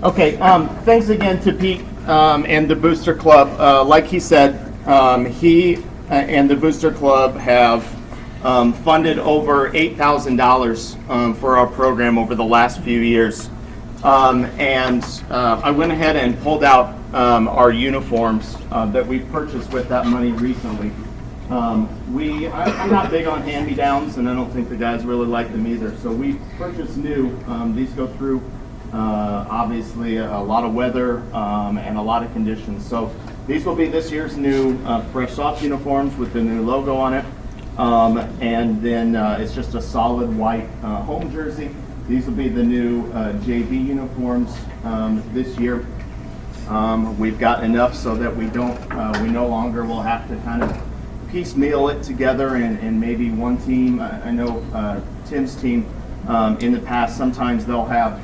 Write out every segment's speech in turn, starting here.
Okay, thanks again to Pete and the Booster Club. Like he said, he and the Booster Club have funded over $8,000 for our program over the last few years. And I went ahead and pulled out our uniforms that we purchased with that money recently. I'm not big on hand-me-downs, and I don't think the guys really like them either. So we purchased new. These go through obviously a lot of weather and a lot of conditions. So these will be this year's new fresh soft uniforms with the new logo on it. And then it's just a solid white home jersey. These will be the new JV uniforms this year. We've got enough so that we no longer will have to kind of piecemeal it together and maybe one team. I know Tim's team in the past, sometimes they'll have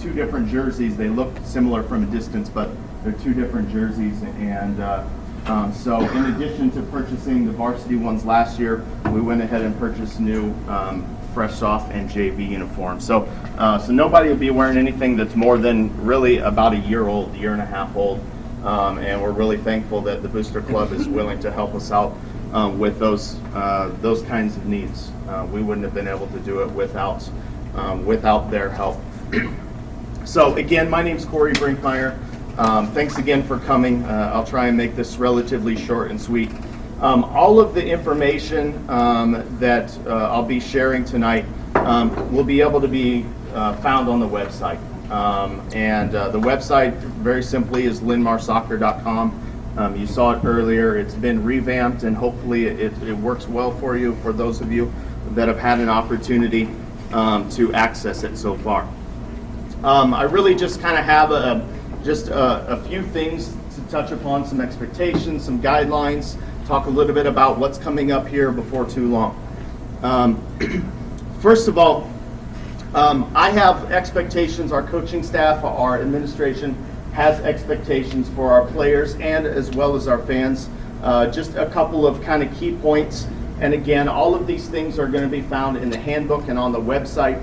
two different jerseys. They look similar from a distance, but they're two different jerseys. And so in addition to purchasing the varsity ones last year, we went ahead and purchased new fresh soft and JV uniforms. So nobody will be wearing anything that's more than really about a year old, year and a half old. And we're really thankful that the Booster Club is willing to help us out with those kinds of needs. We wouldn't have been able to do it without their help. So again, my name's Corey Brinkmeyer. Thanks again for coming. I'll try and make this relatively short and sweet. All of the information that I'll be sharing tonight will be able to be found on the website. And the website, very simply, is Linn-Marsoccer.com. You saw it earlier. It's been revamped, and hopefully it works well for you, for those of you that have had an opportunity to access it so far. I really just kind of have a few things to touch upon, some expectations, some guidelines, talk a little bit about what's coming up here before too long. First of all, I have expectations. Our coaching staff, our administration has expectations for our players and as well as our fans. Just a couple of kind of key points. And again, all of these things are going to be found in the handbook and on the website.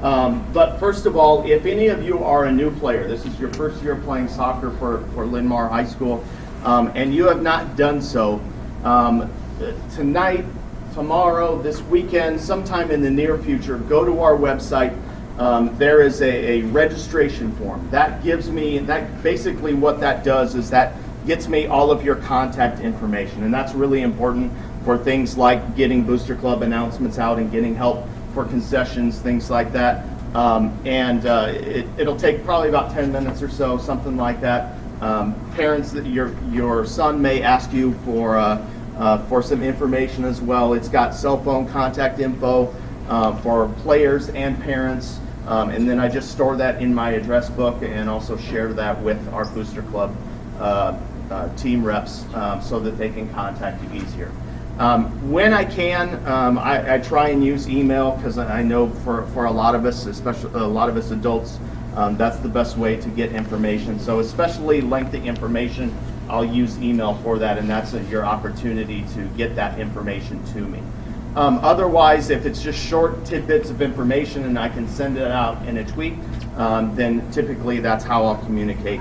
But first of all, if any of you are a new player, this is your first year playing soccer for Linn-Mar High School, and you have not done so, tonight, tomorrow, this weekend, sometime in the near future, go to our website. There is a registration form. That basically what that does is that gets me all of your contact information, and that's really important for things like getting Booster Club announcements out and getting help for concessions, things like that. It'll take probably about 10 minutes or so, something like that. Parents, that your son may ask you for some information as well. It's got cell phone contact info for players and parents. And then I just store that in my address book and also share that with our Booster Club team reps so that they can contact you easier. When I can, I try and use email because I know for a lot of us, especially a lot of us adults, that's the best way to get information. So especially lengthy information, I'll use email for that, and that's your opportunity to get that information to me. Otherwise, if it's just short tidbits of information and I can send it out in a tweet, then typically that's how I'll communicate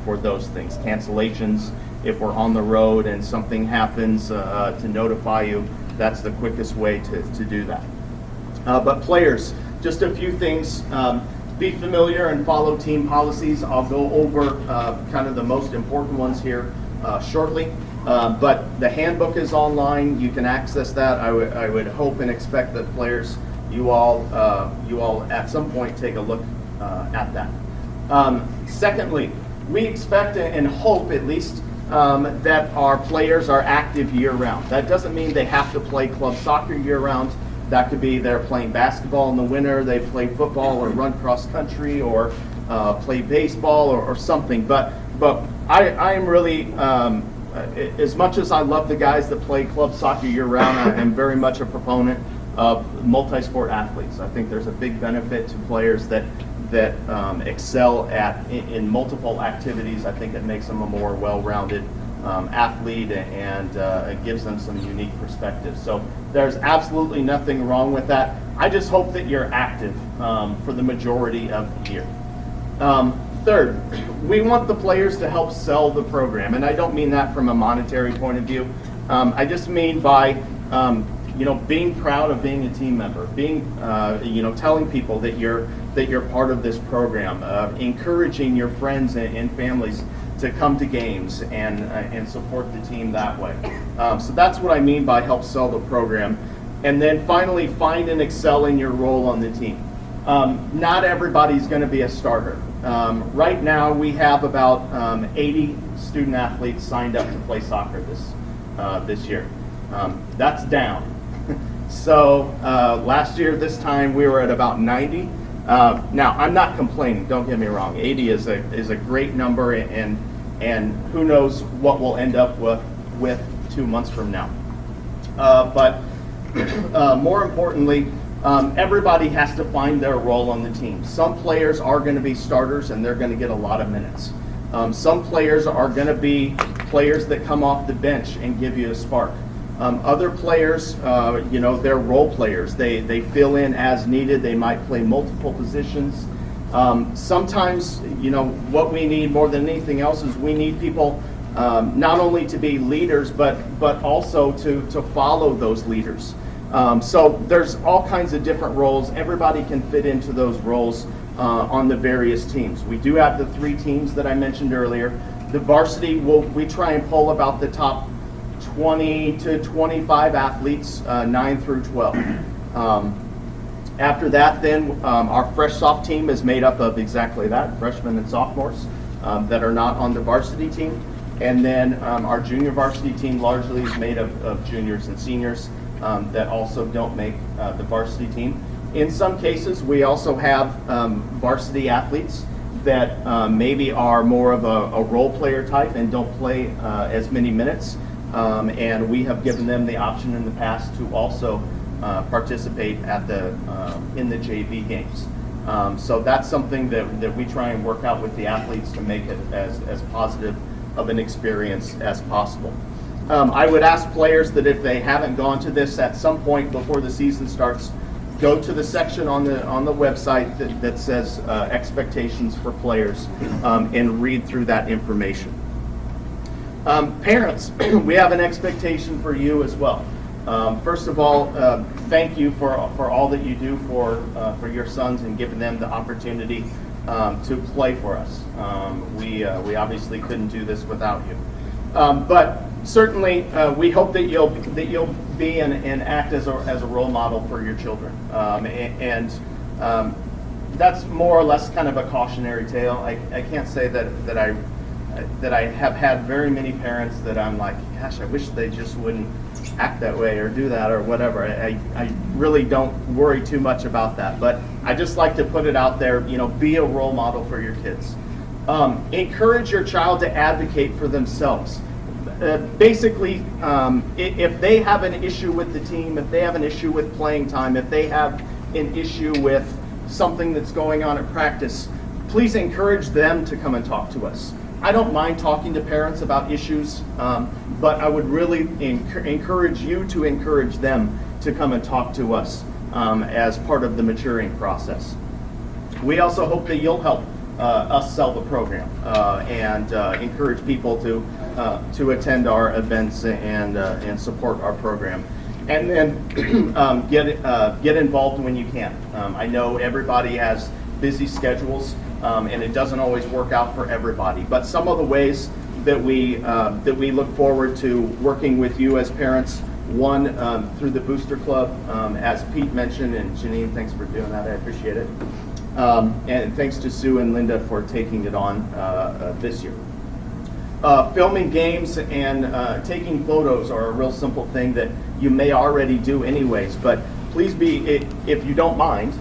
for those things. Cancellations, if we're on the road and something happens, to notify you, that's the quickest way to do that. But players, just a few things. Be familiar and follow team policies. I'll go over kind of the most important ones here shortly. But the handbook is online. You can access that. I would hope and expect that players, you all at some point take a look at that. Secondly, we expect and hope at least that our players are active year-round. That doesn't mean they have to play club soccer year-round. That could be they're playing basketball in the winter, they play football or run cross-country or play baseball or something. But I am really, as much as I love the guys that play club soccer year-round, I am very much a proponent of multi-sport athletes. I think there's a big benefit to players that excel in multiple activities. I think it makes them a more well-rounded athlete and it gives them some unique perspectives. So there's absolutely nothing wrong with that. I just hope that you're active for the majority of the year. Third, we want the players to help sell the program, and I don't mean that from a monetary point of view. I just mean by being proud of being a team member, being telling people that you're part of this program, encouraging your friends and families to come to games and support the team that way. So that's what I mean by help sell the program. And then finally, find and excel in your role on the team. Not everybody's going to be a starter. Right now, we have about 80 student athletes signed up to play soccer this year. That's down. So last year, this time, we were at about 90. Now, I'm not complaining. Don't get me wrong. 80 is a great number, and who knows what we'll end up with 2 months from now. But more importantly, everybody has to find their role on the team. Some players are going to be starters, and they're going to get a lot of minutes. Some players are going to be players that come off the bench and give you a spark. Other players, they're role players. They fill in as needed. They might play multiple positions. Sometimes, what we need more than anything else is we need people not only to be leaders, but also to follow those leaders. So there's all kinds of different roles. Everybody can fit into those roles on the various teams. We do have the 3 teams that I mentioned earlier. The varsity, we try and pull about the top 20 to 25 athletes, 9 through 12. After that, then, our fresh soft team is made up of exactly that, freshmen and sophomores that are not on the varsity team. And then our junior varsity team largely is made of juniors and seniors that also don't make the varsity team. In some cases, we also have varsity athletes that maybe are more of a role player type and don't play as many minutes. And we have given them the option in the past to also participate in the JV games. So that's something that we try and work out with the athletes to make it as positive of an experience as possible. I would ask players that if they haven't gone to this at some point before the season starts, go to the section on the website that says expectations for players and read through that information. Parents, we have an expectation for you as well. First of all, thank you for all that you do for your sons and giving them the opportunity to play for us. We obviously couldn't do this without you. But certainly, we hope that you'll be and act as a role model for your children. And that's more or less kind of a cautionary tale. I can't say that I have had very many parents that I'm like, gosh, I wish they just wouldn't act that way or do that or whatever. I really don't worry too much about that. But I just like to put it out there, be a role model for your kids. Encourage your child to advocate for themselves. Basically, if they have an issue with the team, if they have an issue with playing time, if they have an issue with something that's going on at practice, please encourage them to come and talk to us. I don't mind talking to parents about issues, but I would really encourage you to encourage them to come and talk to us as part of the maturing process. We also hope that you'll help us sell the program and encourage people to attend our events and support our program. And then get involved when you can. I know everybody has busy schedules, and it doesn't always work out for everybody. But some of the ways that we look forward to working with you as parents, one, through the Booster Club, as Pete mentioned, and Janine, thanks for doing that, I appreciate it. And thanks to Sue and Linda for taking it on this year. Filming games and taking photos are a real simple thing that you may already do anyways, but please be, if you don't mind,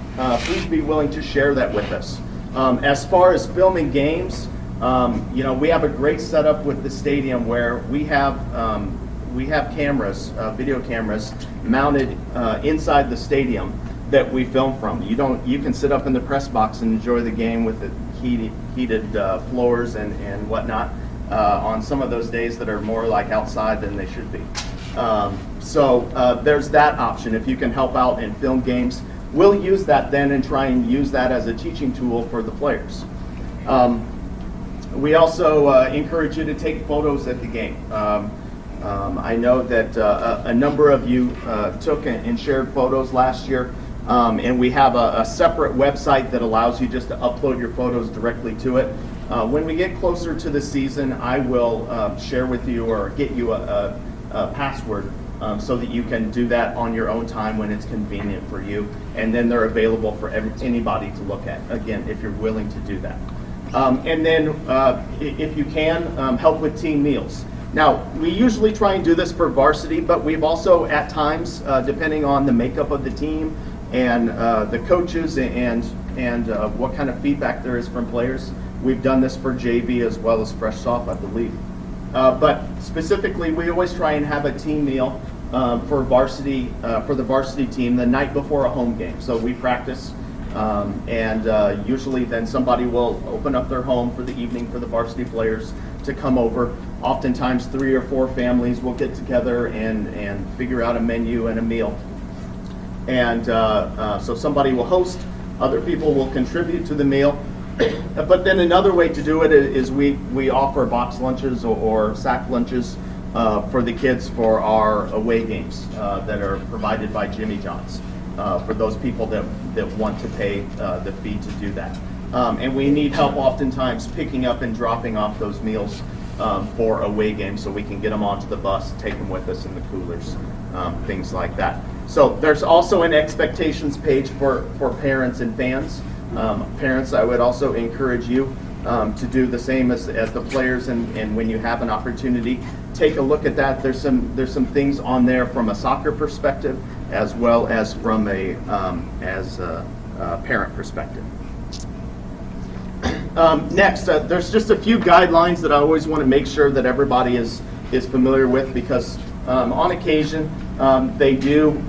please be willing to share that with us. As far as filming games, we have a great setup with the stadium where we have cameras, video cameras, mounted inside the stadium that we film from. You can sit up in the press box and enjoy the game with the heated floors and whatnot on some of those days that are more like outside than they should be. So there's that option. If you can help out and film games, we'll use that then and try and use that as a teaching tool for the players. We also encourage you to take photos at the game. I know that a number of you took and shared photos last year, and we have a separate website that allows you just to upload your photos directly to it. When we get closer to the season, I will share with you or get you a password so that you can do that on your own time when it's convenient for you, and then they're available for anybody to look at, again, if you're willing to do that. And then, if you can, help with team meals. Now, we usually try and do this for varsity, but we've also, at times, depending on the makeup of the team and the coaches and what kind of feedback there is from players, we've done this for JV as well as Fresh Soft, I believe. But specifically, we always try and have a team meal for the varsity team the night before a home game. So we practice, and usually then somebody will open up their home for the evening for the varsity players to come over. Oftentimes 3 or 4 families will get together and figure out a menu and a meal. And so somebody will host, other people will contribute to the meal. But then another way to do it is we offer box lunches or sack lunches for the kids for our away games that are provided by Jimmy John's for those people that want to pay the fee to do that. And we need help oftentimes picking up and dropping off those meals for away games so we can get them onto the bus, take them with us in the coolers, things like that. So there's also an expectations page for parents and fans. Parents, I would also encourage you to do the same as the players, and when you have an opportunity, take a look at that. There's some things on there from a soccer perspective as well as from a parent perspective. Next, there's just a few guidelines that I always want to make sure that everybody is familiar with, because on occasion they do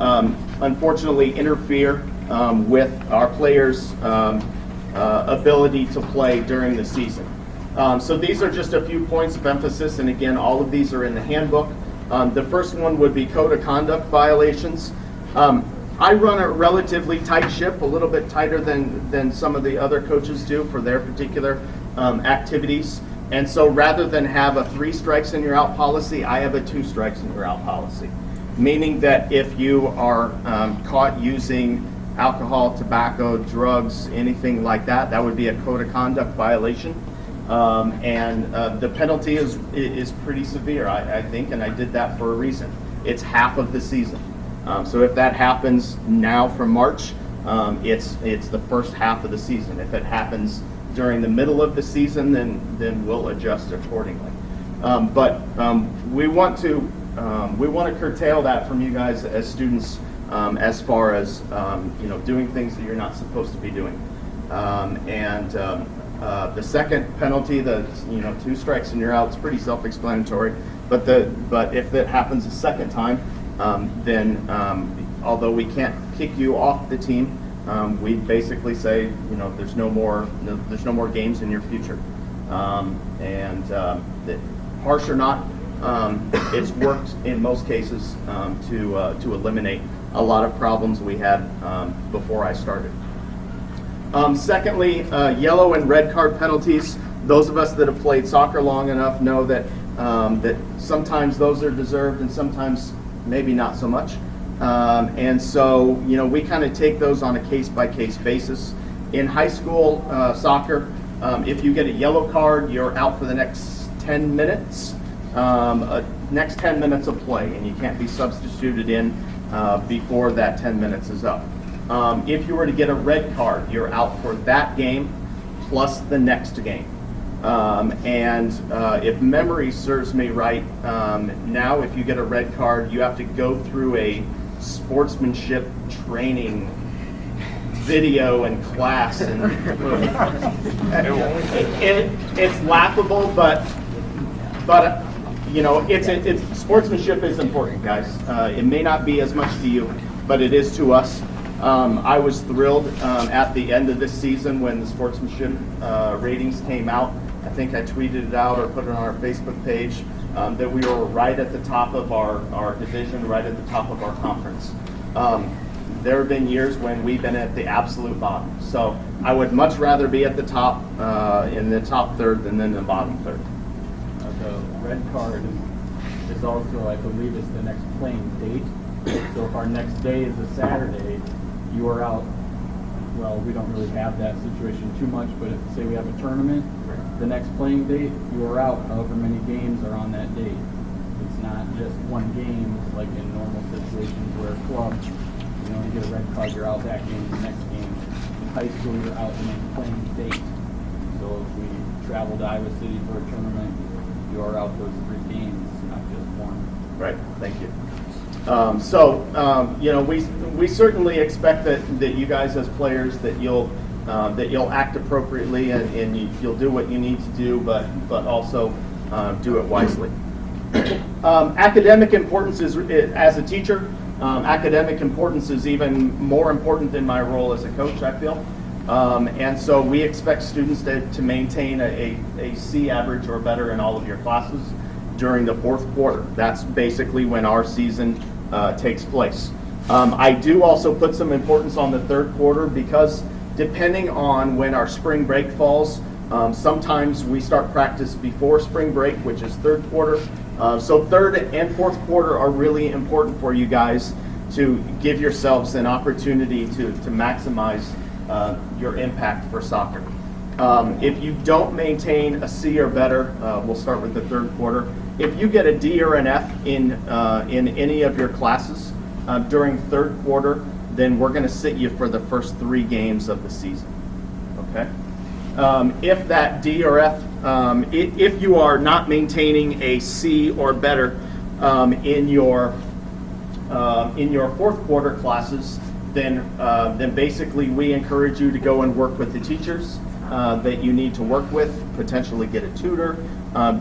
unfortunately interfere with our players' ability to play during the season. So these are just a few points of emphasis, and again, all of these are in the handbook. The first one would be code of conduct violations. I run a relatively tight ship, a little bit tighter than some of the other coaches do for their particular activities. And so rather than have a 3 strikes and you're out policy, I have a 2 strikes and you're out policy. Meaning that if you are caught using alcohol, tobacco, drugs, anything like that, that would be a code of conduct violation. And the penalty is pretty severe, I think, and I did that for a reason. It's half of the season. So if that happens now from March, it's the first half of the season. If it happens during the middle of the season, then we'll adjust accordingly. But we want to curtail that from you guys as students, as far as doing things that you're not supposed to be doing. The second penalty, the 2 strikes and you're out, it's pretty self-explanatory. But if it happens a second time, then although we can't kick you off the team, we basically say there's no more games in your future. Harsh or not, it's worked in most cases to eliminate a lot of problems we had before I started. Secondly, yellow and red card penalties. Those of us that have played soccer long enough know that that sometimes those are deserved and sometimes maybe not so much. And so, we kind of take those on a case-by-case basis. In high school soccer, if you get a yellow card, you're out for the next 10 minutes, next 10 minutes of play, and you can't be substituted in before that 10 minutes is up. If you were to get a red card, you're out for that game plus the next game. If memory serves me right, now if you get a red card, you have to go through a sportsmanship training video and class, and it's laughable, but it's sportsmanship is important, guys. It may not be as much to you, but it is to us. I was thrilled at the end of this season when the sportsmanship ratings came out. I think I tweeted it out or put it on our Facebook page that we were right at the top of our division, right at the top of our conference. there have been years when we've been at the absolute bottom. So I would much rather be at the top, in the top third than in the bottom third. The red card is also, I believe, is the next playing date. So if our next day is a Saturday, you are out. Well, we don't really have that situation too much, but if, say we have a tournament, the next playing date, you are out however many games are on that date. It's not just one game like in normal situations where clubs, you get a red card, you're out that game, the next game. In high school, you're out the next playing date. So if we travel to Iowa City for a tournament, you are out those 3 games, not just one. Right, thank you. We certainly expect that you guys as players that you'll act appropriately and you'll do what you need to do, but also do it wisely. Academic importance is, as a teacher, academic importance is even more important than my role as a coach, I feel. And so we expect students to maintain a C average or better in all of your classes during the 4th quarter. That's basically when our season takes place. I do also put some importance on the 3rd quarter because depending on when our spring break falls, sometimes we start practice before spring break, which is 3rd quarter. So 3rd and 4th quarter are really important for you guys to give yourselves an opportunity to maximize your impact for soccer. If you don't maintain a C or better, we'll start with the 3rd quarter. If you get a D or an F in any of your classes during 3rd quarter, then we're going to sit you for the first 3 games of the season. Okay. If that D or F, if you are not maintaining a C or better in your 4th quarter classes, then basically we encourage you to go and work with the teachers that you need to work with, potentially get a tutor,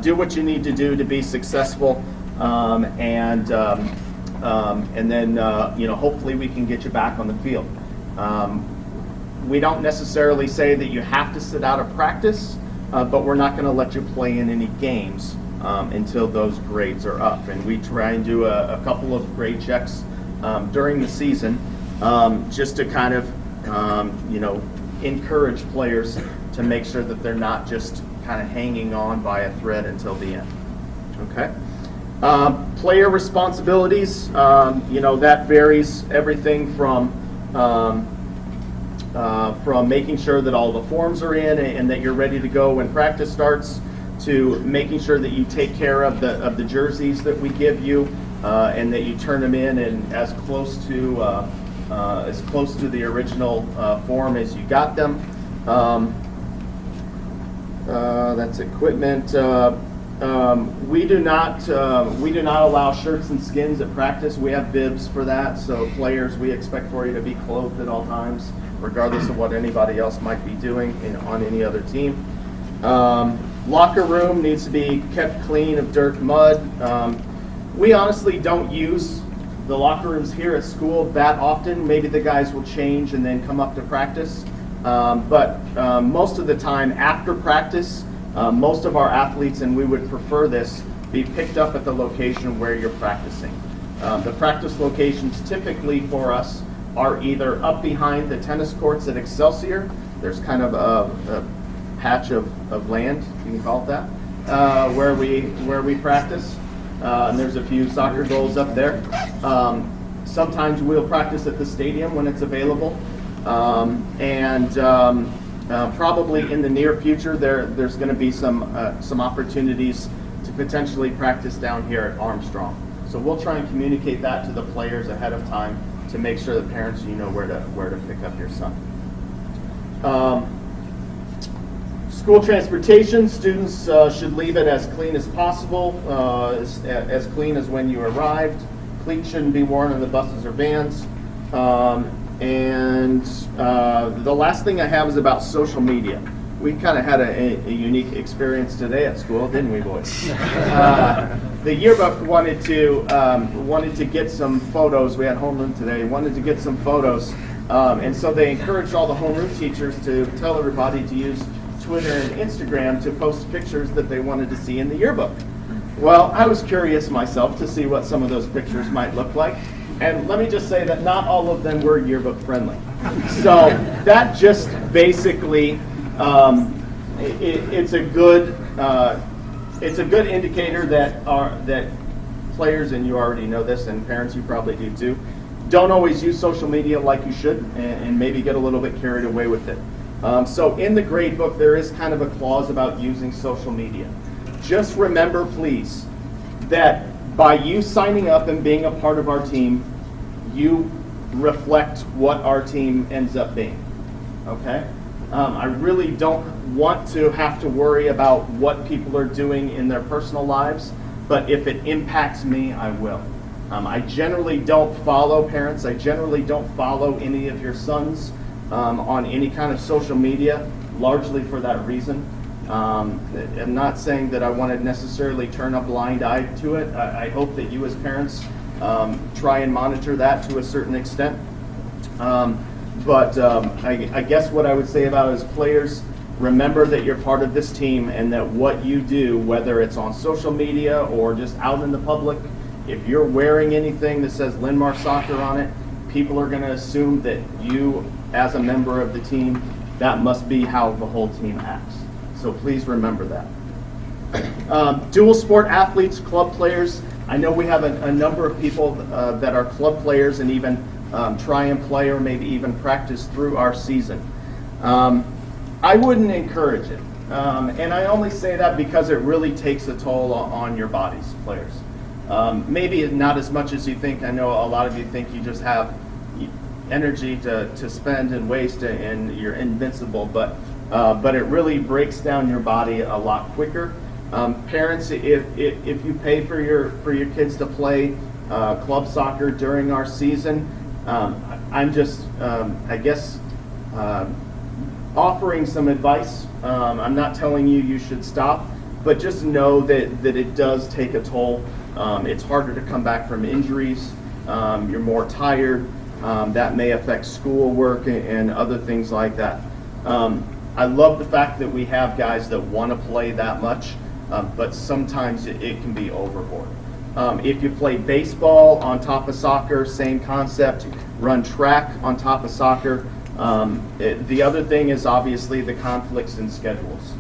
do what you need to do to be successful, and then hopefully we can get you back on the field. We don't necessarily say that you have to sit out of practice, but we're not going to let you play in any games until those grades are up. And we try and do a couple of grade checks during the season just to kind of, encourage players to make sure that they're not just kind of hanging on by a thread until the end. Okay. Player responsibilities, that varies everything from making sure that all the forms are in and that you're ready to go when practice starts, to making sure that you take care of the jerseys that we give you and that you turn them in and as close to the original form as you got them. That's equipment. We do not allow shirts and skins at practice. We have bibs for that. So players, we expect for you to be clothed at all times, regardless of what anybody else might be doing on any other team. Locker room needs to be kept clean of dirt, mud. We honestly don't use the locker rooms here at school that often. Maybe the guys will change and then come up to practice. But most of the time after practice, most of our athletes, and we would prefer this, be picked up at the location where you're practicing. The practice locations typically for us are either up behind the tennis courts at Excelsior. There's kind of a patch of land, you can call it that, where we practice. And there's a few soccer goals up there. Sometimes we'll practice at the stadium when it's available. Probably in the near future, there's going to be some opportunities to potentially practice down here at Armstrong. So we'll try and communicate that to the players ahead of time to make sure that parents, where to pick up your son. School transportation, students should leave it as clean as possible, as clean as when you arrived. Cleats shouldn't be worn on the buses or vans. And the last thing I have is about social media. We kind of had a unique experience today at school, didn't we, boys? The yearbook wanted to get some photos. We had homeroom today. Wanted to get some photos, and so they encouraged all the homeroom teachers to tell everybody to use Twitter and Instagram to post pictures that they wanted to see in the yearbook. Well, I was curious myself to see what some of those pictures might look like. And let me just say that not all of them were yearbook friendly. So that just basically, it's a good indicator that players, and you already know this, and parents, you probably do too, don't always use social media like you should, and maybe get a little bit carried away with it. So in the grade book, there is kind of a clause about using social media. Just remember, please, that by you signing up and being a part of our team, you reflect what our team ends up being, okay? I really don't want to have to worry about what people are doing in their personal lives, but if it impacts me, I will. I generally don't follow parents. I generally don't follow any of your sons on any kind of social media, largely for that reason. I'm not saying that I want to necessarily turn a blind eye to it. I hope that you as parents try and monitor that to a certain extent. But I guess what I would say about as players, remember that you're part of this team and that what you do, whether it's on social media or just out in the public, if you're wearing anything that says Linn-Mar Soccer on it, people are going to assume that you, as a member of the team, that must be how the whole team acts. So please remember that. Dual sport athletes, club players. I know we have a number of people that are club players and even try and play or maybe even practice through our season. I wouldn't encourage it. And I only say that because it really takes a toll on your bodies, players. Maybe not as much as you think. I know a lot of you think you just have energy to spend and waste and you're invincible, but it really breaks down your body a lot quicker. Parents, if you pay for your kids to play club soccer during our season, I'm just, I guess, offering some advice. I'm not telling you should stop, but just know that it does take a toll. It's harder to come back from injuries. You're more tired. That may affect schoolwork and other things like that. I love the fact that we have guys that want to play that much, but sometimes it can be overboard. If you play baseball on top of soccer, same concept. Run track on top of soccer. The other thing is obviously the conflicts in schedules.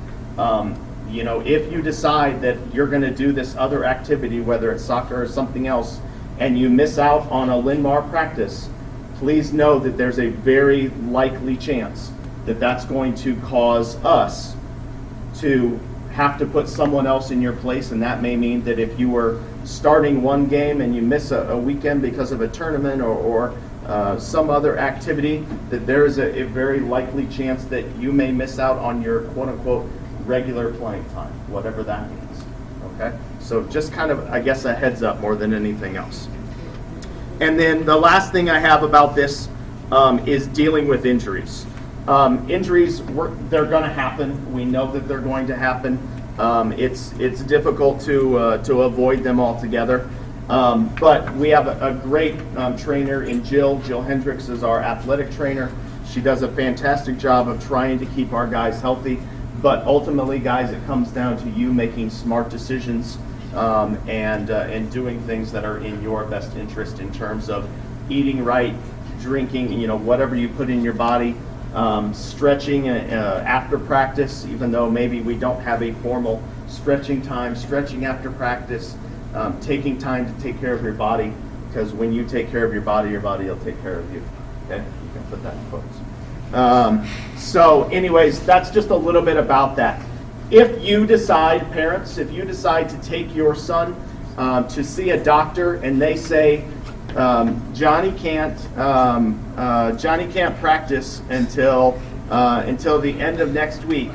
If you decide that you're going to do this other activity, whether it's soccer or something else, and you miss out on a Linn-Mar practice, please know that there's a very likely chance that that's going to cause us to have to put someone else in your place, and that may mean that if you were starting one game and you miss a weekend because of a tournament or some other activity, that there is a very likely chance that you may miss out on your quote-unquote regular playing time, whatever that means, okay? So just kind of, I guess, a heads up more than anything else. And then the last thing I have about this is dealing with injuries. Injuries, they're going to happen. We know that they're going to happen. It's difficult to avoid them altogether. But we have a great trainer in Jill. Jill Hendricks is our athletic trainer. She does a fantastic job of trying to keep our guys healthy. But ultimately, guys, it comes down to you making smart decisions and doing things that are in your best interest in terms of eating right, drinking, whatever you put in your body, stretching after practice, even though maybe we don't have a formal stretching time, stretching after practice, taking time to take care of your body, because when you take care of your body will take care of you. Okay, you can put that in quotes. So anyways, that's just a little bit about that. If you decide, parents, if you decide to take your son to see a doctor and they say, Johnny can't practice until the end of next week,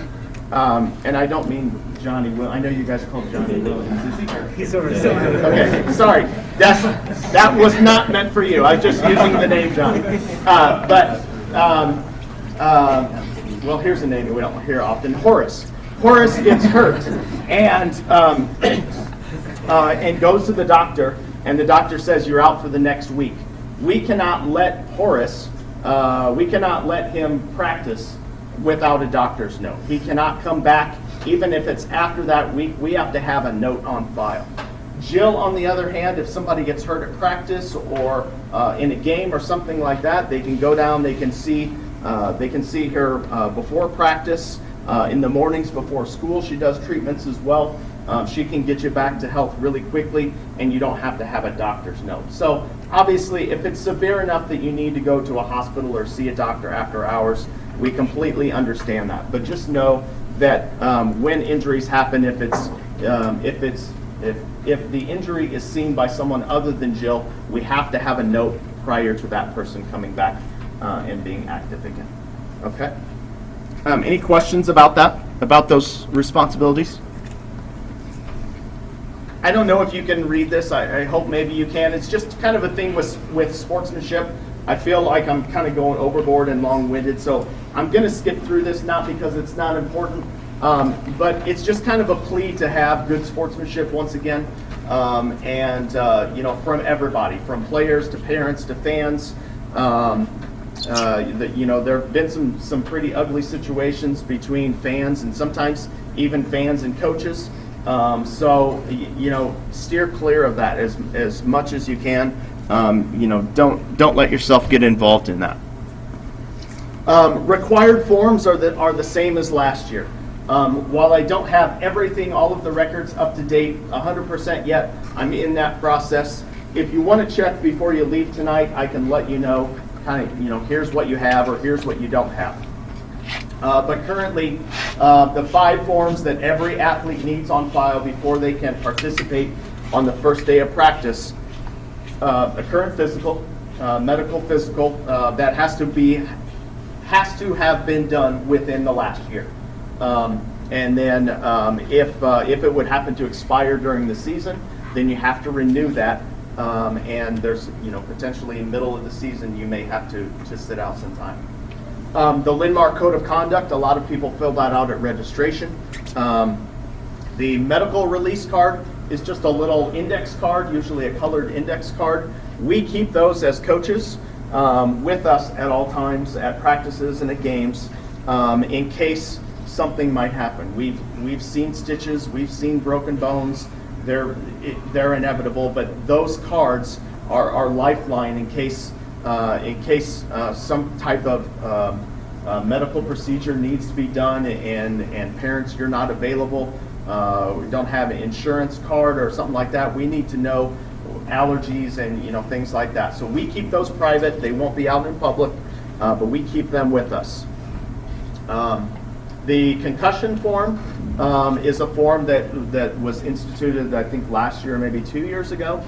and I don't mean Johnny Will. I know you guys call him Johnny Williams. He's over there. Okay, sorry. That was not meant for you. I was just using the name Johnny. Well, here's a name that we don't hear often. Horace. Horace gets hurt and goes to the doctor, and the doctor says you're out for the next week. We cannot let Horace. We cannot let him practice without a doctor's note. He cannot come back. Even if it's after that week, we have to have a note on file. Jill, on the other hand, if somebody gets hurt at practice or in a game or something like that, they can go down, they can see her before practice, in the mornings before school. She does treatments as well. She can get you back to health really quickly, and you don't have to have a doctor's note. So obviously, if it's severe enough that you need to go to a hospital or see a doctor after hours, we completely understand that. But just know that when injuries happen, if the injury is seen by someone other than Jill, we have to have a note prior to that person coming back and being active again. Okay? Any questions about that, about those responsibilities? I don't know if you can read this. I hope maybe you can. It's just kind of a thing with sportsmanship. I feel like I'm kind of going overboard and long-winded, so I'm going to skip through this, not because it's not important, but it's just kind of a plea to have good sportsmanship once again, and from everybody, from players to parents to fans. There have been some pretty ugly situations between fans and sometimes even fans and coaches. So steer clear of that as much as you can. Don't let yourself get involved in that. Required forms are the same as last year. While I don't have everything, all of the records up to date 100% yet, I'm in that process. If you want to check before you leave tonight, I can let you know, here's what you have or here's what you don't have. But currently, the 5 forms that every athlete needs on file before they can participate on the first day of practice: a current physical, medical physical that has to have been done within the last year. And then if it would happen to expire during the season, then you have to renew that. And there's potentially in the middle of the season you may have to sit out some time. The Linn-Mar Code of Conduct, a lot of people fill that out at registration. The medical release card is just a little index card, usually a colored index card. We keep those as coaches with us at all times, at practices and at games, in case something might happen. We've seen stitches, we've seen broken bones. They're inevitable, but those cards are our lifeline in case some type of medical procedure needs to be done, and parents, you're not available, we don't have an insurance card or something like that. We need to know allergies and things like that. So we keep those private. They won't be out in public, but we keep them with us. The concussion form is a form that was instituted, I think, last year or maybe 2 years ago.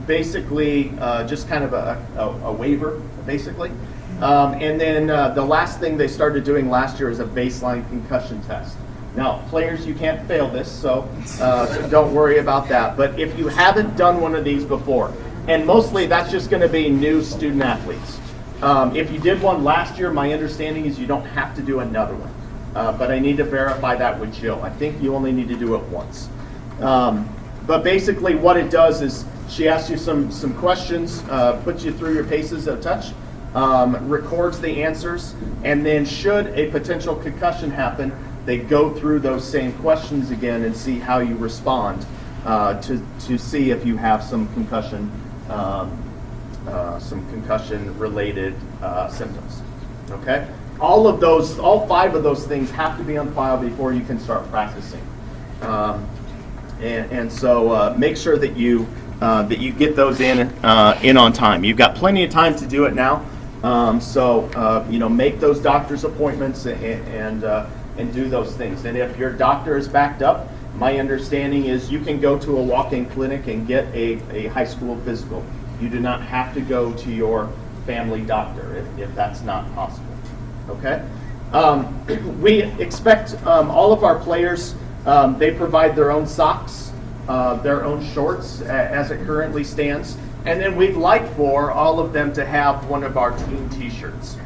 Basically, just kind of a waiver, basically. And then the last thing they started doing last year is a baseline concussion test. Now, players, you can't fail this, so don't worry about that. But if you haven't done one of these before, and mostly that's just going to be new student athletes. If you did one last year, my understanding is you don't have to do another one. But I need to verify that with Jill. I think you only need to do it once. But basically what it does is she asks you some questions, puts you through your paces of touch, records the answers, and then should a potential concussion happen, they go through those same questions again and see how you respond to see if you have some concussion related symptoms. Okay? All 5 of those things have to be on file before you can start practicing. So make sure that you get those in on time. You've got plenty of time to do it now. Make those doctor's appointments and do those things. And if your doctor is backed up, my understanding is you can go to a walk-in clinic and get a high school physical. You do not have to go to your family doctor if that's not possible. Okay? We expect all of our players, they provide their own socks, their own shorts as it currently stands, and then we'd like for all of them to have one of our team t-shirts.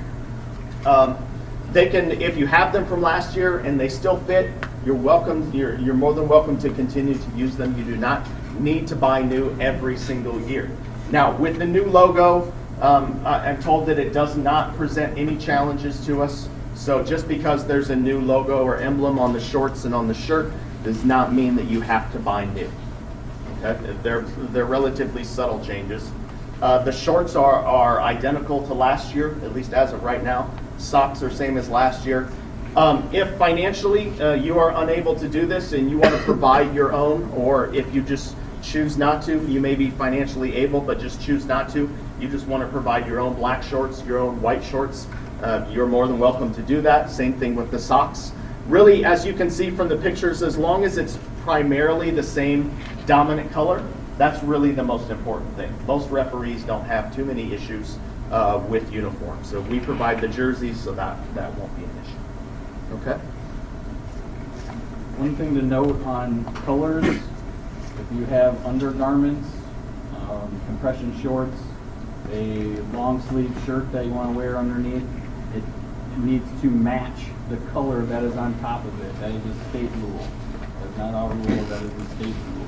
They can, if you have them from last year and they still fit, you're welcome. You're more than welcome to continue to use them. You do not need to buy new every single year. Now, with the new logo, I'm told that it does not present any challenges to us. So just because there's a new logo or emblem on the shorts and on the shirt does not mean that you have to buy new. They're relatively subtle changes. The shorts are identical to last year, at least as of right now. Socks are same as last year. If financially you are unable to do this and you want to provide your own, or if you just choose not to, you may be financially able but just choose not to, you just want to provide your own black shorts, your own white shorts, you're more than welcome to do that. Same thing with the socks. Really, as you can see from the pictures, as long as it's primarily the same dominant color, that's really the most important thing. Most referees don't have too many issues with uniforms. So we provide the jerseys, so that won't be an issue. Okay? One thing to note on colors, if you have undergarments, compression shorts, a long sleeve shirt that you want to wear underneath, it needs to match the color that is on top of it. That is a state rule. That's not our rule, that is a state rule.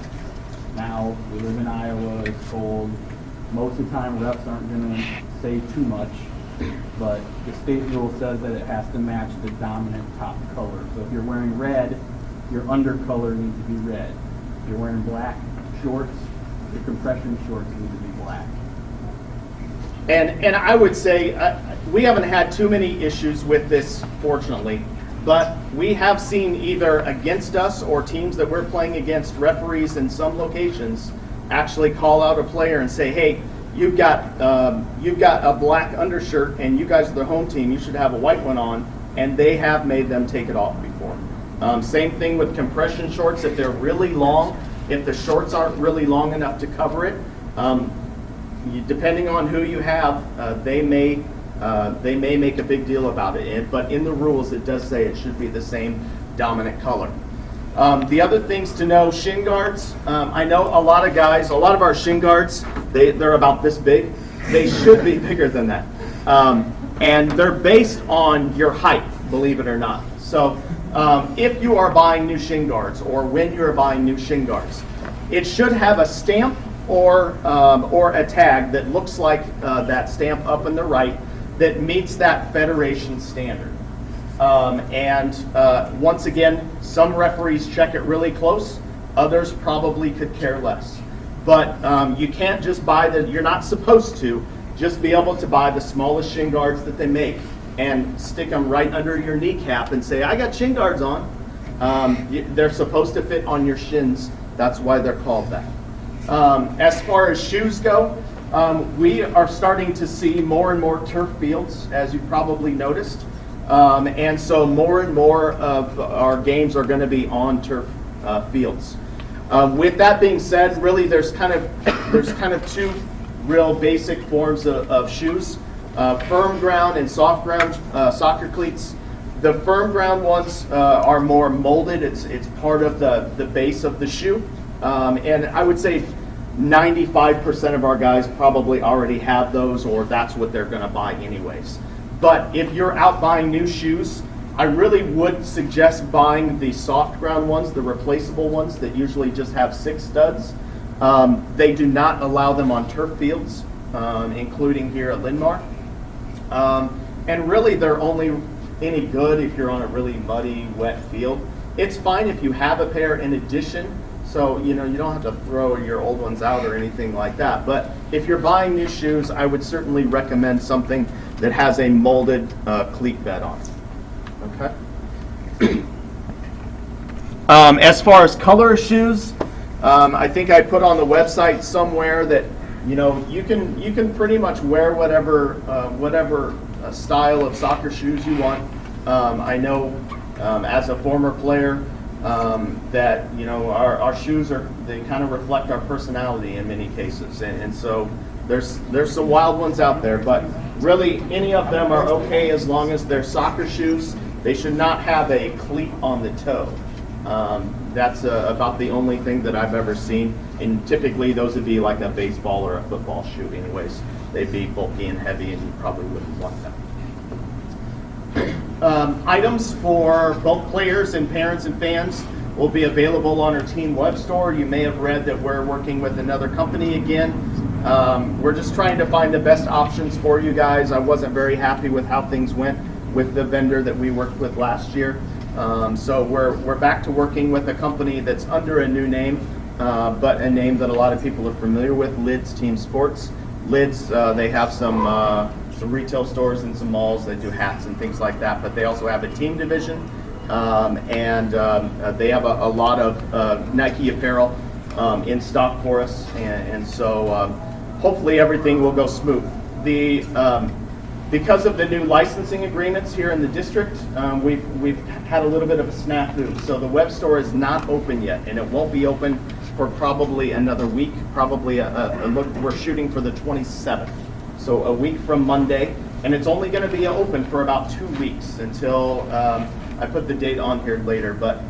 Now, we live in Iowa, it's cold. Most of the time refs aren't going to say too much, but the state rule says that it has to match the dominant top color. So if you're wearing red, your undercolor needs to be red. If you're wearing black shorts, your compression shorts need to be black. And I would say we haven't had too many issues with this, fortunately, but we have seen either against us or teams that we're playing against, referees in some locations actually call out a player and say, hey, you've got a black undershirt and you guys are the home team, you should have a white one on, and they have made them take it off before. Same thing with compression shorts. If they're really long, if the shorts aren't really long enough to cover it, depending on who you have, they may make a big deal about it. But in the rules, it does say it should be the same dominant color. The other things to know: shin guards. I know a lot of guys, a lot of our shin guards, they're about this big. They should be bigger than that, and they're based on your height, believe it or not. So if you are buying new shin guards, or when you're buying new shin guards, it should have a stamp or a tag that looks like that stamp up in the right that meets that federation standard. Once again, some referees check it really close. Others probably could care less. But you can't just buy you're not supposed to just be able to buy the smallest shin guards that they make and stick them right under your kneecap and say, I got shin guards on. They're supposed to fit on your shins. That's why they're called that. As far as shoes go, we are starting to see more and more turf fields, as you probably noticed. And so more and more of our games are going to be on turf fields. With that being said, really there's kind of two real basic forms of shoes: firm ground and soft ground soccer cleats. The firm ground ones are more molded. It's part of the base of the shoe, and I would say 95% of our guys probably already have those, or that's what they're going to buy anyways. But if you're out buying new shoes, I really would suggest buying the soft ground ones, the replaceable ones that usually just have 6 studs. They do not allow them on turf fields, including here at Linn-Mar. And really they're only any good if you're on a really muddy, wet field. It's fine if you have a pair in addition, so you don't have to throw your old ones out or anything like that. But if you're buying new shoes, I would certainly recommend something that has a molded cleat bed on it. Okay. As far as color of shoes, I think I put on the website somewhere that you can pretty much wear whatever style of soccer shoes you want. I know as a former player that our shoes they kind of reflect our personality in many cases, and so there's some wild ones out there, but really any of them are okay as long as they're soccer shoes. They should not have a cleat on the toe. That's about the only thing that I've ever seen, and typically those would be like a baseball or a football shoe anyways. They'd be bulky and heavy, and you probably wouldn't want them. Items for both players and parents and fans will be available on our team web store. You may have read that we're working with another company again. We're just trying to find the best options for you guys. I wasn't very happy with how things went with the vendor that we worked with last year. So we're back to working with a company that's under a new name. but a name that a lot of people are familiar with, Lids Team Sports. Lids, they have some retail stores and some malls that do hats and things like that, but they also have a team division, and they have a lot of Nike apparel in stock for us, and so hopefully everything will go smooth. Because of the new licensing agreements here in the district, we've had a little bit of a snafu. So the web store is not open yet, and it won't be open for probably another week. Probably we're shooting for the 27th, so a week from Monday, and it's only going to be open for about 2 weeks until I put the date on here later. But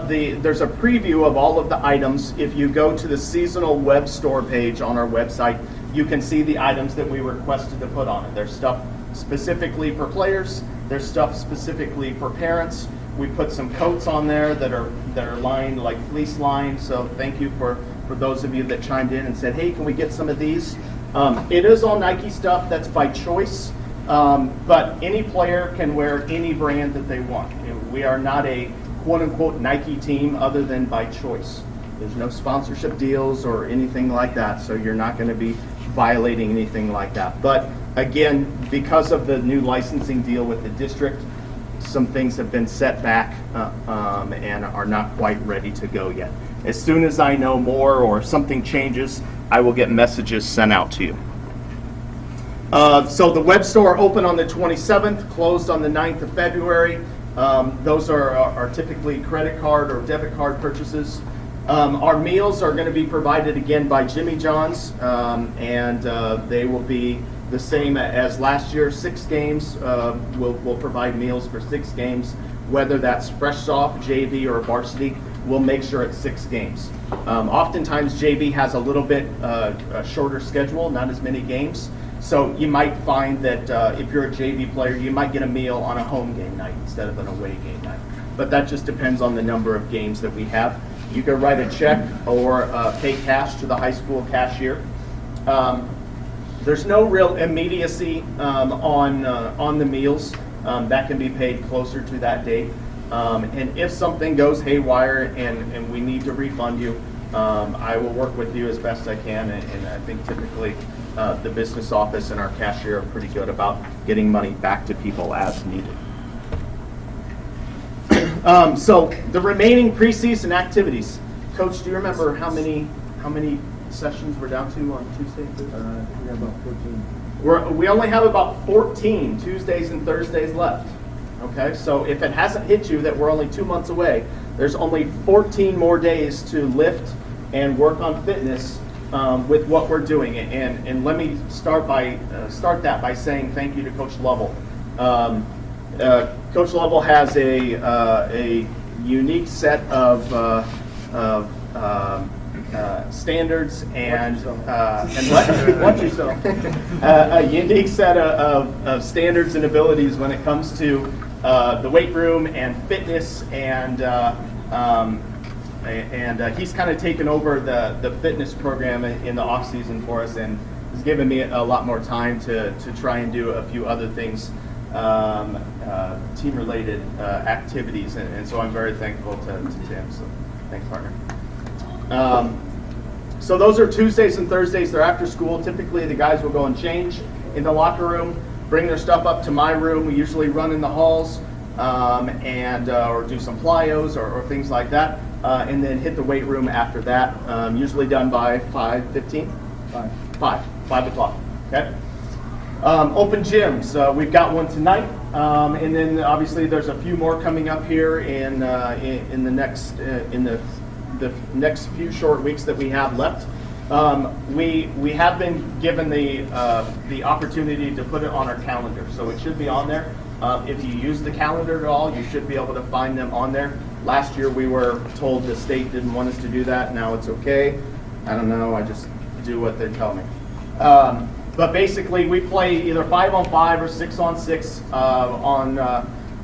there's a preview of all of the items. If you go to the seasonal web store page on our website, you can see the items that we requested to put on it. There's stuff specifically for players. There's stuff specifically for parents. We put some coats on there that are lined like fleece lined. So thank you for those of you that chimed in and said, hey, can we get some of these? It is all Nike stuff. That's by choice. But any player can wear any brand that they want. We are not a quote-unquote Nike team other than by choice. There's no sponsorship deals or anything like that, so you're not going to be violating anything like that. But again, because of the new licensing deal with the district, some things have been set back and are not quite ready to go yet. As soon as I know more or something changes, I will get messages sent out to you. So the web store open on the 27th, closed on the 9th of February. Those are typically credit card or debit card purchases. Our meals are going to be provided again by Jimmy John's, and they will be the same as last year. 6 games. We'll provide meals for 6 games, whether that's fresh soft, JV, or varsity. We'll make sure it's 6 games. Oftentimes JV has a little bit a shorter schedule, not as many games. So you might find that if you're a JV player, you might get a meal on a home game night instead of an away game night. But that just depends on the number of games that we have. You can write a check or pay cash to the high school cashier. There's no real immediacy on the meals. That can be paid closer to that date. And if something goes haywire and we need to refund you, I will work with you as best I can. And I think typically the business office and our cashier are pretty good about getting money back to people as needed. So the remaining preseason activities. Coach, do you remember how many sessions we're down to on Tuesday? We have about 14. We only have about 14 Tuesdays and Thursdays left. Okay, so if it hasn't hit you that we're only 2 months away, there's only 14 more days to lift and work on fitness with what we're doing. And let me start that by saying thank you to Coach Lovell. Coach Lovell has a unique set of standards and watch yourself. A unique set of standards and abilities when it comes to the weight room and fitness, and he's kind of taken over the fitness program in the off season for us, and has given me a lot more time to try and do a few other things. Team-related activities, and so I'm very thankful to Tim. So thanks, partner. So those are Tuesdays and Thursdays. They're after school. Typically, the guys will go and change in the locker room, bring their stuff up to my room. We usually run in the halls and or do some plyos or things like that, and then hit the weight room after that. Usually done by 5:15. 5 o'clock. Okay. Open gyms, we've got one tonight, and then obviously there's a few more coming up here in the next few short weeks that we have left. We have been given the opportunity to put it on our calendar, so it should be on there. If you use the calendar at all, you should be able to find them on there. Last year we were told the state didn't want us to do that. Now it's okay. I don't know. I just do what they tell me. But basically, we play either 5-on-5 or 6-on-6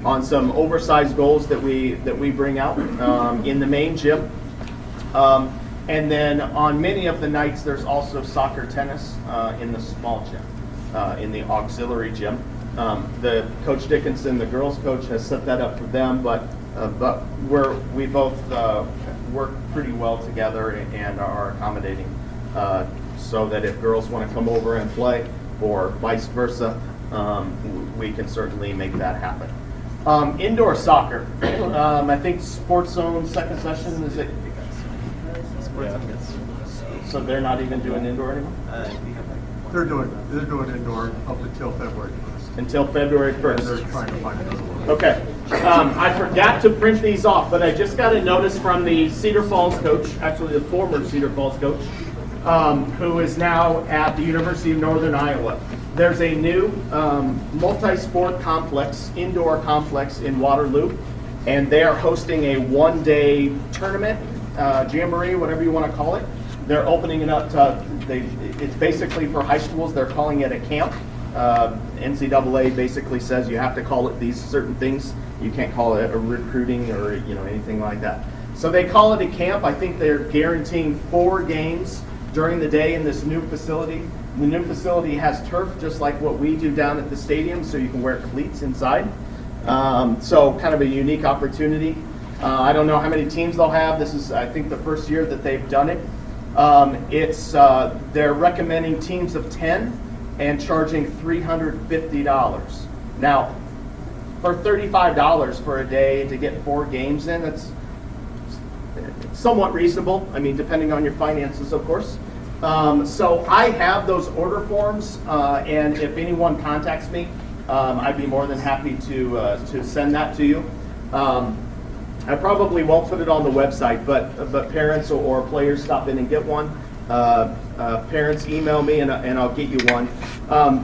on some oversized goals that we bring out in the main gym, and then on many of the nights there's also soccer, tennis in the small gym, in the auxiliary gym. The Coach Dickinson, the girls' coach, has set that up for them, but we both work pretty well together and are accommodating, so that if girls want to come over and play or vice versa, we can certainly make that happen. Indoor soccer, I think Sports Zone second session, is it? So they're not even doing indoor anymore? They're doing indoor up until February 1st. Until February And 1st. they're trying to find another one. Okay. I forgot to print these off, but I just got a notice from the Cedar Falls coach, actually the former Cedar Falls coach, who is now at the University of Northern Iowa. There's a new multi-sport complex, indoor complex in Waterloo, and they are hosting a one-day tournament, jamboree, whatever you want to call it. They're opening it up to, it's basically for high schools. They're calling it a camp. NCAA basically says you have to call it these certain things. You can't call it a recruiting or anything like that. So they call it a camp. I think they're guaranteeing 4 games during the day in this new facility. The new facility has turf, just like what we do down at the stadium, so you can wear cleats inside. So kind of a unique opportunity. I don't know how many teams they'll have. This is, I think, the first year that they've done it. They're recommending teams of 10 and charging $350. Now, for $35 for a day to get 4 games in, that's somewhat reasonable. I mean, depending on your finances, of course. So I have those order forms, and if anyone contacts me, I'd be more than happy to send that to you. I probably won't put it on the website, but parents or players stop in and get one. Parents email me and I'll get you one.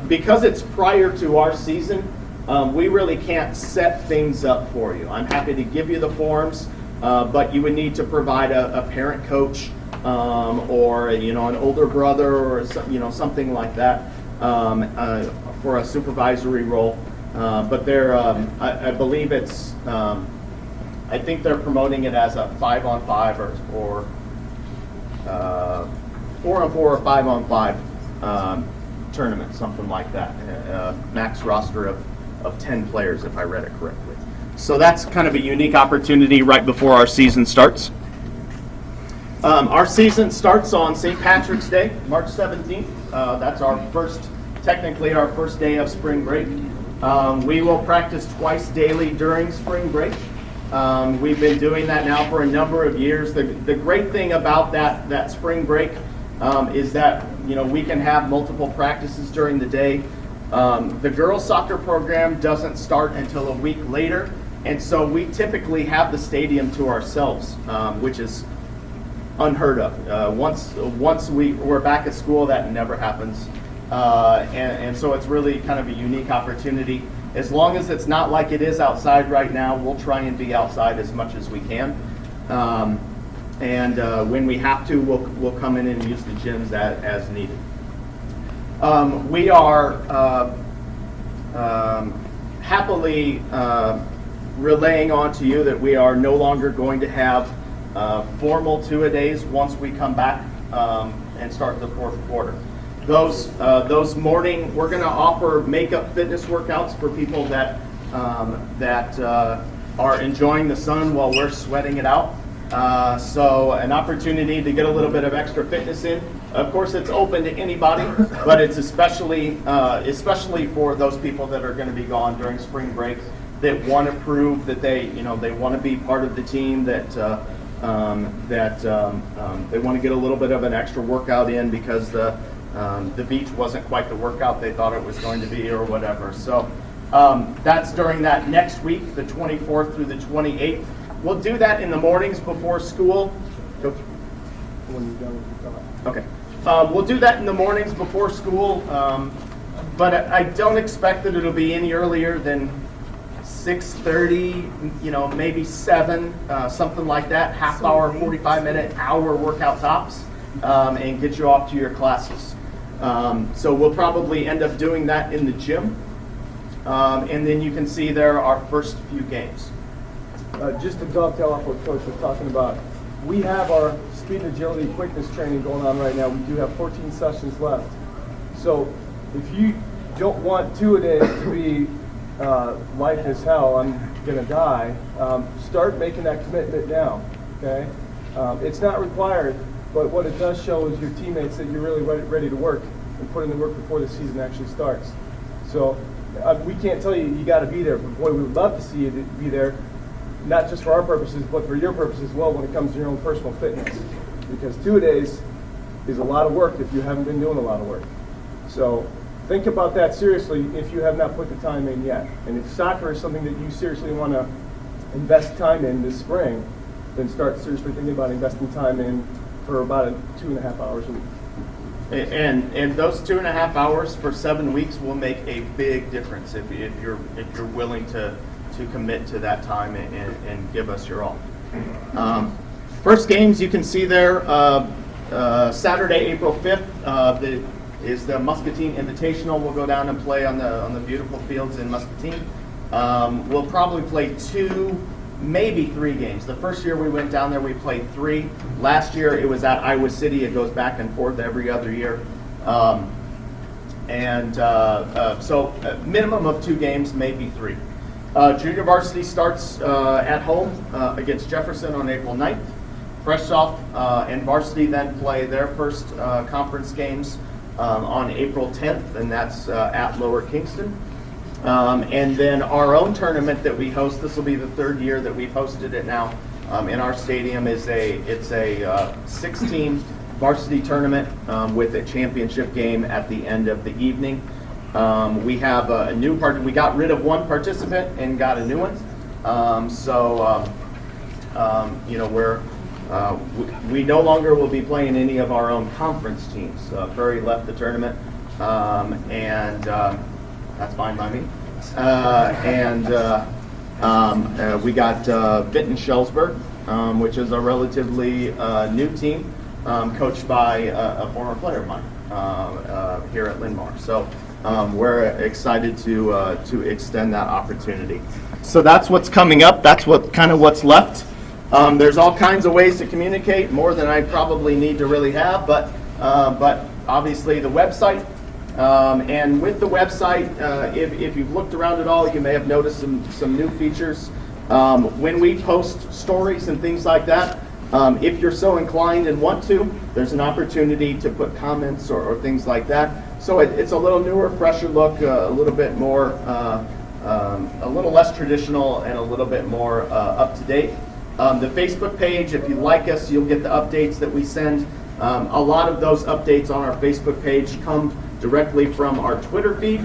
Because it's prior to our season, we really can't set things up for you. I'm happy to give you the forms, but you would need to provide a parent coach, or an older brother or something like that, for a supervisory role. But they're I believe it's I think they're promoting it as a 5-on-5 or 4-on-4 or 5-on-5 tournament, something like that. Max roster of 10 players, if I read it correctly. So that's kind of a unique opportunity right before our season starts. Our season starts on St. Patrick's Day, March 17th. That's technically our first day of spring break. We will practice twice daily during spring break. We've been doing that now for a number of years. The great thing about that spring break is that we can have multiple practices during the day. The girls soccer program doesn't start until a week later, and so we typically have the stadium to ourselves, which is unheard of. Once we're back at school, that never happens, and so it's really kind of a unique opportunity. As long as it's not like it is outside right now, we'll try and be outside as much as we can. And when we have to, we'll come in and use the gyms as needed. We are happily relaying on to you that we are no longer going to have formal two-a-days once we come back and start the fourth quarter. Those morning, we're going to offer makeup fitness workouts for people that are enjoying the sun while we're sweating it out. So an opportunity to get a little bit of extra fitness in. Of course, it's open to anybody, but it's especially for those people that are going to be gone during spring break, that want to prove that they want to be part of the team, that they want to get a little bit of an extra workout in because the beach wasn't quite the workout they thought it was going to be or whatever. So that's during that next week, the 24th through the 28th. We'll do that in the mornings before school. Go through. When you're done with your thought. Okay. We'll do that in the mornings before school, but I don't expect that it'll be any earlier than 6:30, maybe 7, something like that. Half hour, 45-minute, hour workout tops, and get you off to your classes. So we'll probably end up doing that in the gym. And then you can see there our first few games. Just to dovetail off what Coach was talking about, we have our speed, agility, quickness training going on right now. We do have 14 sessions left. So if you don't want two-a-days to be life is hell, I'm going to die, start making that commitment now, okay? It's not required, but what it does show is your teammates that you're really ready to work and put in the work before the season actually starts. So we can't tell you got to be there, but boy, we would love to see you be there, not just for our purposes, but for your purposes as well when it comes to your own personal fitness. Because 2-a-days is a lot of work if you haven't been doing a lot of work. So think about that seriously if you have not put the time in yet. And if soccer is something that you seriously want to invest time in this spring, then start seriously thinking about investing time in for about 2.5 hours a week. And those 2.5 hours for 7 weeks will make a big difference if you're willing to commit to that time and give us your all. First games you can see there, Saturday, April 5th, is the Muscatine Invitational. We'll go down and play on the beautiful fields in Muscatine. We'll probably play 2, maybe 3 games. The first year we went down there, we played 3. Last year it was at Iowa City. It goes back and forth every other year. So minimum of 2 games, maybe 3. Junior varsity starts at home against Jefferson on April 9th. Fresh off and varsity then play their first conference games on April 10th, and that's at Lower Kingston. And then our own tournament that we host, this will be the 3rd year that we've hosted it now in our stadium, it's a 6-team varsity tournament with a championship game at the end of the evening. We have a new we got rid of one participant and got a new one. We no longer will be playing any of our own conference teams. Prairie left the tournament, and that's fine by me. We got Vinton Shellsburg, which is a relatively new team, coached by a former player of mine here at Linn-Mar. So we're excited to extend that opportunity. So that's what's coming up. That's what's left. There's all kinds of ways to communicate, more than I probably need to really have, but obviously the website. And with the website, if you've looked around at all, you may have noticed some new features. When we post stories and things like that, if you're so inclined and want to, there's an opportunity to put comments or things like that. So it's a little newer, fresher look, a little bit more, a little less traditional and a little bit more up to date. The Facebook page, if you like us, you'll get the updates that we send. A lot of those updates on our Facebook page come directly from our Twitter feed.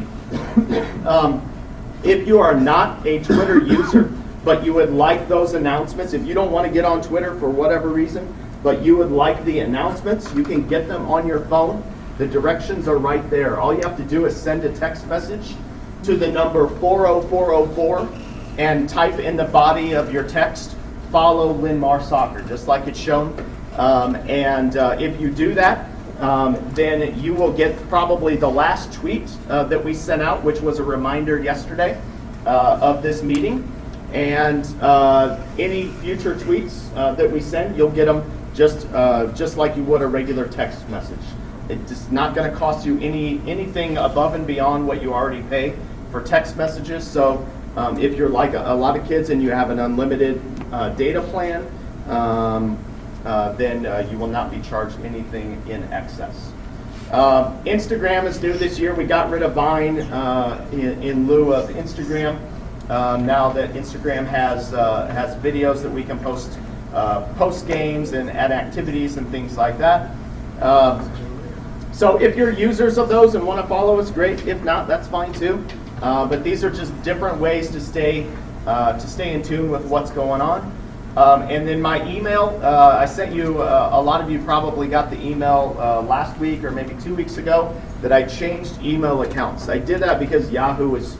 If you are not a Twitter user, but you would like those announcements, if you don't want to get on Twitter for whatever reason, but you would like the announcements, you can get them on your phone. The directions are right there. All you have to do is send a text message to the number 40404 and type in the body of your text, "Follow Linn-Mar Soccer," just like it's shown. If you do that, then you will get probably the last tweet that we sent out, which was a reminder yesterday of this meeting. And any future tweets that we send, you'll get them just like you would a regular text message. It's not going to cost you anything above and beyond what you already pay for text messages. So if you're like a lot of kids and you have an unlimited data plan, then you will not be charged anything in excess. Instagram is new this year. We got rid of Vine in lieu of Instagram. Now that Instagram has videos that we can post games and add activities and things like that. So if you're users of those and want to follow us, great. If not, that's fine too. But these are just different ways to stay in tune with what's going on. And then my email, I sent you, a lot of you probably got the email last week or maybe 2 weeks ago that I changed email accounts. I did that because Yahoo is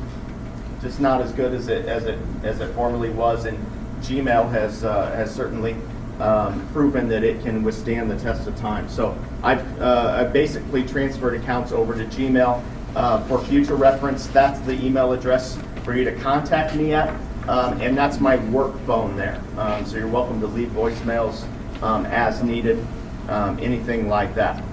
just not as good as it formerly was, and Gmail has certainly proven that it can withstand the test of time. So I've basically transferred accounts over to Gmail for future reference. That's the email address for you to contact me at. And that's my work phone there. So you're welcome to leave voicemails as needed, anything like that.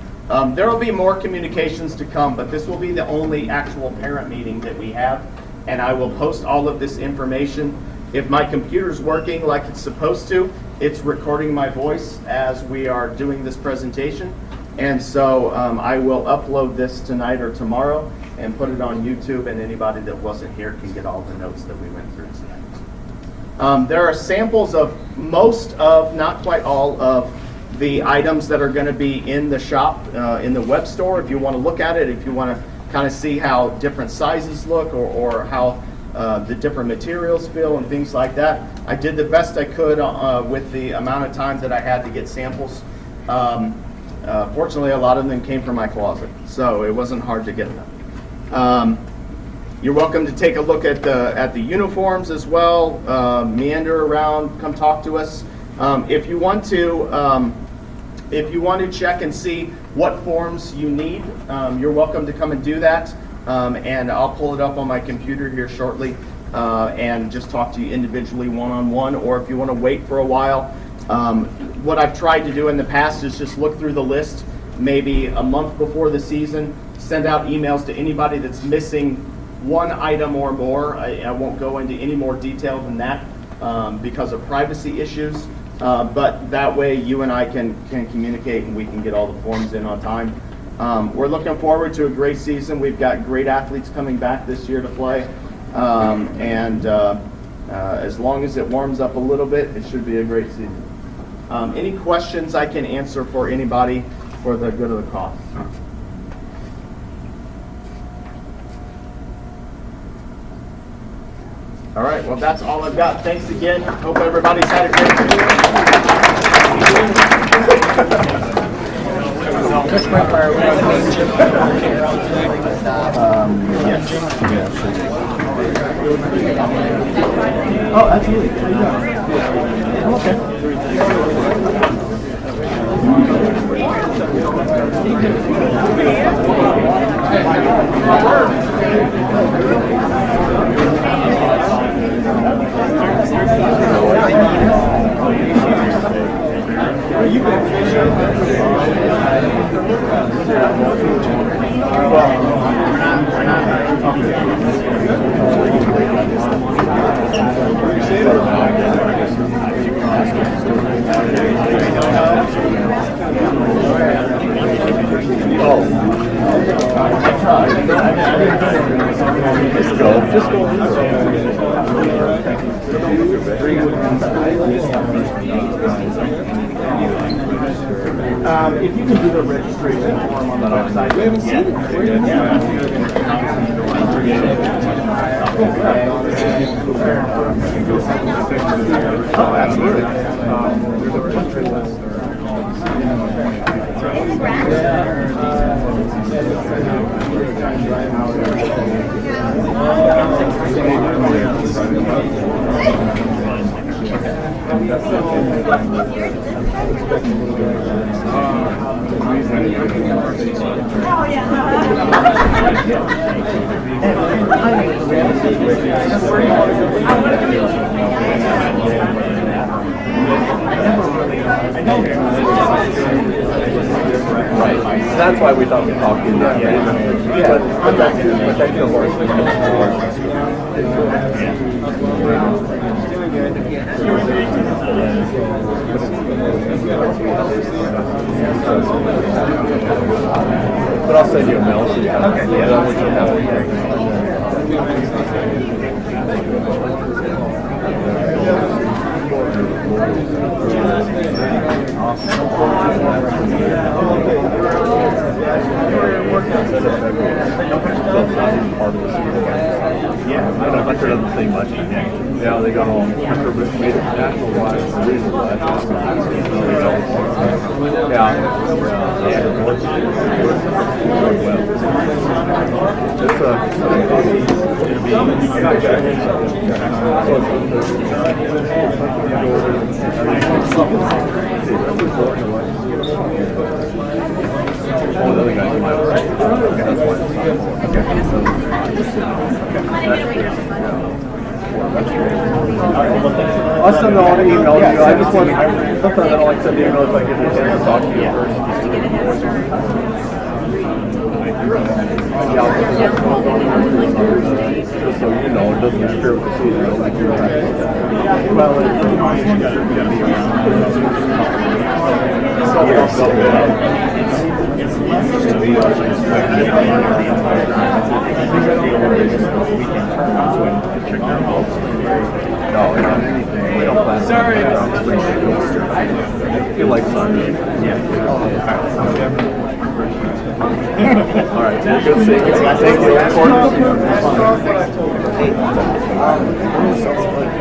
There will be more communications to come, but this will be the only actual parent meeting that we have. And I will post all of this information If my computer's working like it's supposed to, it's recording my voice as we are doing this presentation. And so I will upload this tonight or tomorrow and put it on YouTube, and anybody that wasn't here can get all the notes that we went through tonight. There are samples of most of, not quite all of, the items that are going to be in the shop, in the web store. If you want to look at it, if you want to kind of see how different sizes look, or how the different materials feel and things like that. I did the best I could with the amount of time that I had to get samples. Fortunately, a lot of them came from my closet, so it wasn't hard to get them. You're welcome to take a look at the uniforms as well. Meander around, come talk to us. If you want to check and see what forms you need, you're welcome to come and do that. And I'll pull it up on my computer here shortly and just talk to you individually one-on-one, or if you want to wait for a while. What I've tried to do in the past is just look through the list maybe a month before the season, send out emails to anybody that's missing one item or more. I won't go into any more detail than that because of privacy issues, but that way you and I can communicate and we can get all the forms in on time. We're looking forward to a great season. We've got great athletes coming back this year to play, and as long as it warms up a little bit, it should be a great season. Any questions I can answer for anybody for the good of the cause? All right, well, that's all I've got. Thanks again. Hope everybody's had a great year. Oh, absolutely. Oh, okay. Just go. If you can do the registration form on the website. We haven't seen it. Oh, absolutely. Right. That's why we thought we'd talk to you. But that feels worse. But I'll send you a mail. So you have okay. Yeah. Yeah, I don't think there doesn't say much. Yeah, they got all made it national wide for reasons. All the other guys you might have right. I'll send all the email to you. I just want sometimes I don't like sending emails if I get a chance to talk to you first. Just so you know, it doesn't interfere with the season. Like you're No, we don't anything. We don't plan. Sorry. You like soccer? Yeah. All right. Good to see you. Thank you.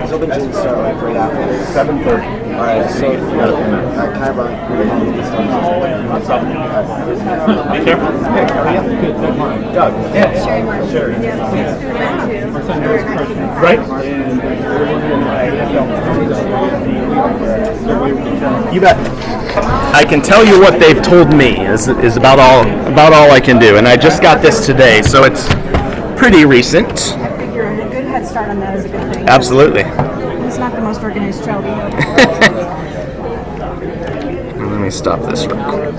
It's open gym start like right after 7:30. All right, so can I run? What's up? Be careful. Doug. Yeah. Sure. Right? You bet. I can tell you what they've told me is about all I can do, and I just got this today, so it's pretty recent. I figure a good head start on that is a good thing. Absolutely. It's not the most organized child we have. Let me stop this real quick.